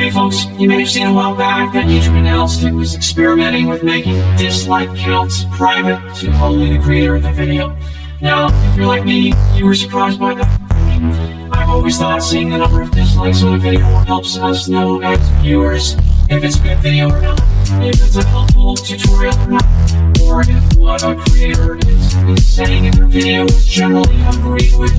Hey folks, you may have seen a while back that YouTube announced it was experimenting with making dislike counts private to only the creator of the video. Now, if you're like me, you were surprised by that. I've always thought seeing the number of dislikes on a video helps us know as viewers if it's a good video or not, if it's a helpful tutorial or not, or if what a creator is saying in their video is generally agreed with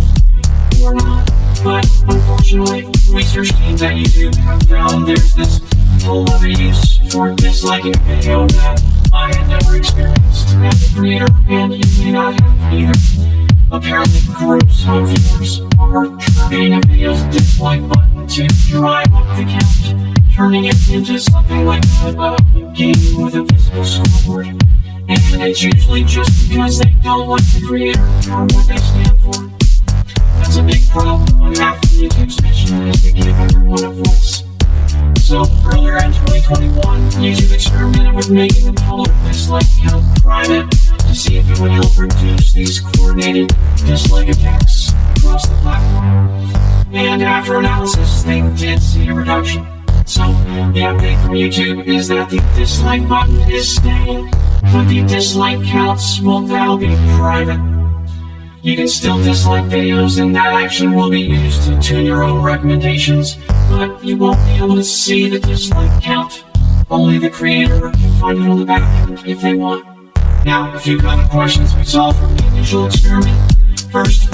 or not. But unfortunately, research teams at YouTube have found there's this whole other use for disliking a video that I had never experienced as a creator, and you may not have either. Apparently, groups of viewers are turning a video's dislike button to drive up the count, turning it into something like a game with a visible scoreboard. And it's usually just because they don't like the creator or what they stand for. That's a big problem when half of YouTube's mission is to give everyone a voice. So, earlier in 2021, YouTube experimented with making the public dislike count private to see if it would help reduce these coordinated dislike attacks across the platform. And after analysis, they did see a reduction. So, the update from YouTube is that the dislike button is staying, but the dislike counts will now be private. You can still dislike videos, and that action will be used to tune your own recommendations, but you won't be able to see the dislike count. Only the creator can find it on the back end if they want. Now, a few common questions we saw from the initial experiment. First,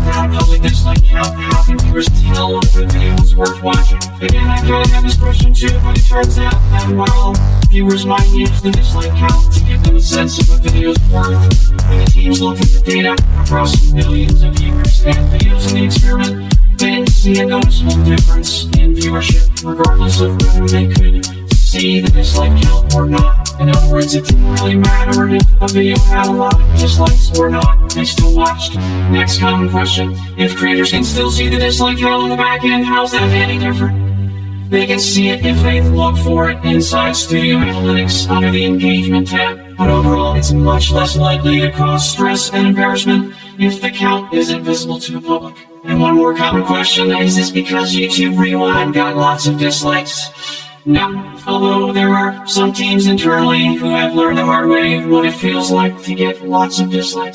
without a public dislike count, how can viewers tell if a video is worth watching? Again, I kind of had this question too, but it turns out that while viewers might use the dislike count to give them a sense of a video's worth, when the teams looked at the data across millions of viewers and videos in the experiment, they didn't see a noticeable difference in viewership, regardless of whether they could see the dislike count or not. In other words, it didn't really matter if a video had a lot of dislikes or not, they still watched. Next common question, if creators can still see the dislike count on the back end, how's that any different? They can see it if they look for it inside Studio Analytics under the Engagement tab, but overall it's much less likely to cause stress and embarrassment if the count isn't visible to the public. And one more common question, is this because YouTube Rewind got lots of dislikes? No, although there are some teams internally who have learned the hard way what it feels like to get lots of dislikes.